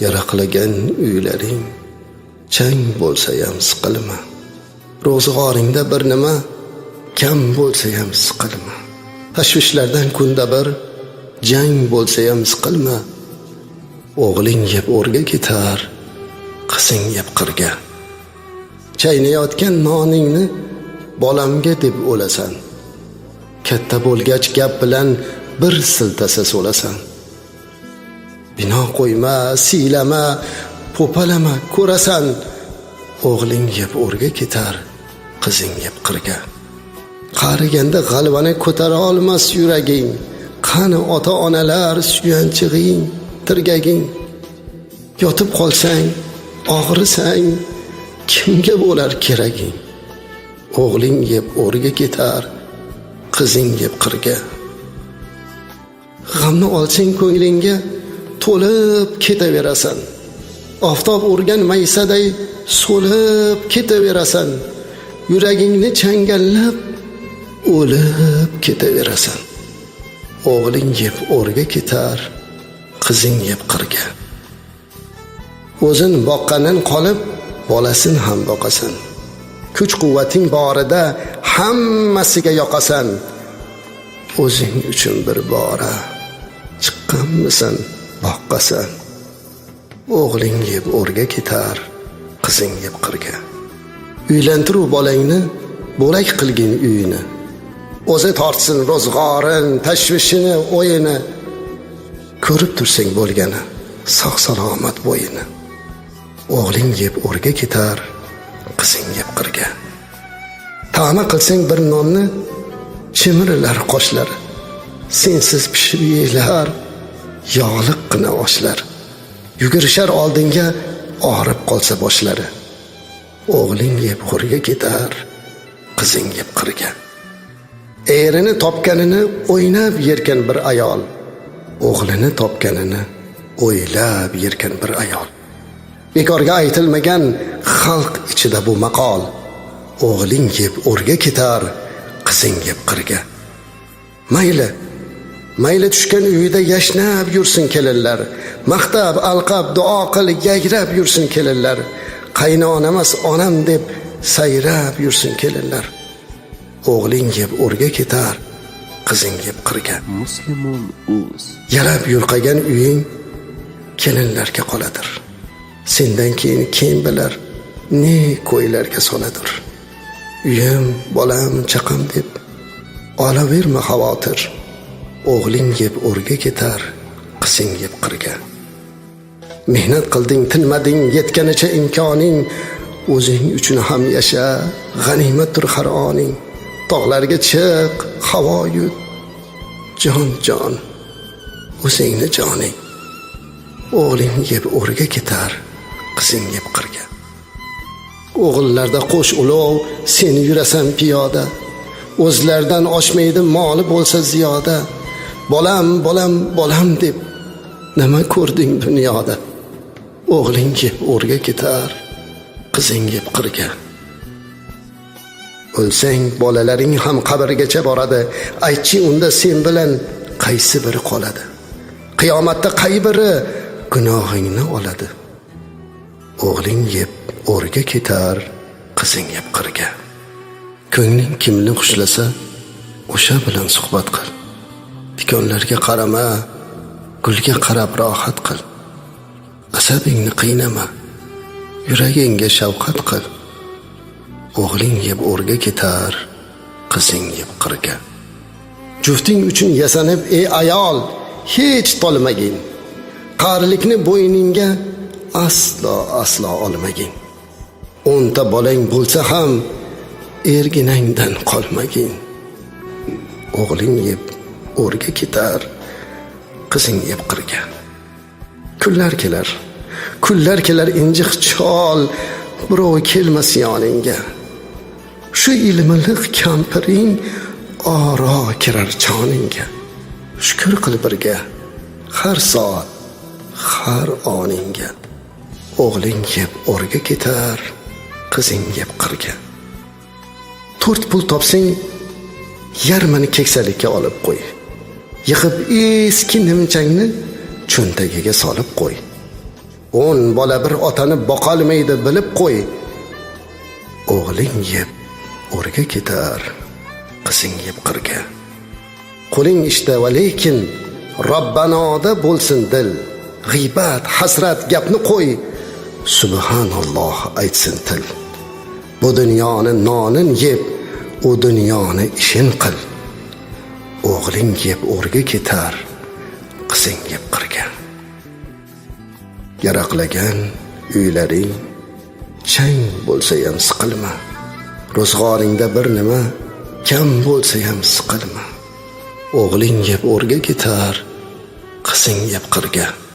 yaraqlagan uylaring chang bo'lsa ham siqilma. Ro'zg'oringda bir nima kam bo'lsa ham siqilma. Tashvishlardan kunda bir jang bo'lsa ham siqilma. O'g'ling yeb o'rga ketar, qizing yeb qirga. Chaynayotgan noningni bolamga deb o'lasan. Katta bo'lgach gap bilan bir siltasa so'lasan. Bino qo'yma, siylama, po'palama, ko'rasan. O'g'ling yeb o'rga ketar, qizing yeb qirga. Qariganda g'alvani ko'tara olmas yuraging. Qani ota-onalar suyanchig'ing, tirgaging. Yotib qolsang, og'risang, kimga bo'lar keraging? O'g'ling yeb o'rga ketar, qizing yeb qirga. G'amni olsang ko'nglingga to'lib ketaverasan. Oftob urgan maysaday so'lib ketaverasan. Yuragingni changallab o'lib ketaverasan. O'g'ling yeb o'rga ketar, qizing yeb qirga. O'zin boqqandan qolib, bolasin ham boqasan. Kuch-quvvating borida hammasiga yoqasan. O'zing uchun bir bora chiqqanmisan, boqqasan. O'g'ling yeb o'rga ketar, qizing yeb qirga. Uylantiruv bolangni bo'lak qilgin uyini. O'zi tortsin ro'zg'orin, tashvishini, o'yini. Ko'rib tursang bo'lgani, sog' salomat bo'yini. O'g'ling yeb o'rga ketar, qizing yeb qirga. Ta'ma qilsang bir nonni, chimirilar qoshlari. Sensiz pishib yeylar, yog'liqqina oshlar. Yugurishar oldinga, og'rib qolsa boshlari. O'g'ling yeb o'rga ketar, qizing yeb qirga. Erini topganini o'ynab yerkan bir ayol. O'g'lini topganini o'ylab yerkan bir ayol. Bekorga aytilmagan xalq ichida bu maqol. O'g'ling yeb o'rga ketar, qizing yeb qirga. Mayli tushgan uyida yashnab yursin kelinlar. Maqtab, alqab, duo qil, yayrab yursin kelinlar. Qaynonamas onam deb sayrab yursin kelinlar. O'g'ling yeb o'rga ketar, qizing yeb qirga. Muslimon o'z. Yarab yulqagan uying kelinlarga qoladir. Sendan keyin kim bilar, ne ko'ylarga soladir. Uyim, bolam, chaqam deb olaverma xavotir. O'g'ling yeb o'rga ketar, qizing yeb qirga. Mehnat qilding, tinmading, yetganicha imkoning. O'zing uchun ham yasha, g'animatdir har oning. Tog'larga chiq, havo yut. Jon, o'zingni joning. O'g'ling yeb o'rga ketar, qizing yeb qirga. O'g'illarda qo'sh ulov, sen yurasan piyoda. O'zlardan oshmaydi moli bo'lsa ziyoda. Bolam deb nima ko'rding dunyoda? O'g'ling yeb o'rga ketar, qizing yeb qirga. O'lsang bolalaring ham qabrgacha boradi. Aytchi unda sen bilan qaysi biri qoladi? Qiyomatda qay biri gunohingni oladi? O'g'ling yeb o'rga ketar, qizing yeb qirga. Ko'ngling kimni xushlasa, o'sha bilan suhbat qil. Tikonlarga qarama, gulga qarab rohat qil. Asabingni qiynama, yuragingga shafqat qil. O'g'ling yeb o'rga ketar, qizing yeb qirga. Jufting uchun yasanib, ey ayol, hech tolmagin. Qarilikni bo'yningga aslo olmagin. 10 ta bolang bo'lsa ham erginangdan qolmagin. O'g'ling yeb o'rga ketar, qizing yeb qirga. Kunlar kelar injiq chol, birov kelmas yoningga. Shu ilmliq kampiring oro kirar joningga. Shukr qil birga, har soat, har oningga. O'g'ling yeb o'rga ketar, qizing yeb qirga. 4 pul topsang, yarmini keksalikka olib qo'y. Yig'ib eski nimchangni cho'ntagiga solib qo'y. 10 bola bir otani boqolmaydi bilib qo'y. O'g'ling yeb o'rga ketar, qizing yeb qirga. Qo'ling ishda va lekin Robbanoda bo'lsin dil. G'iybat, hasrat gapni qo'y, subhanalloh aytsin til. Bu dunyoni nonin yeb, u dunyoni ishin qil. O'g'ling yeb o'rga ketar, qizing yeb qirga. Yaraqlagan uylaring chang bo'lsa ham siqilma. Ro'zg'oringda bir nima kam bo'lsa ham siqilma. O'g'ling yeb o'rga ketar, qizing yeb qirga.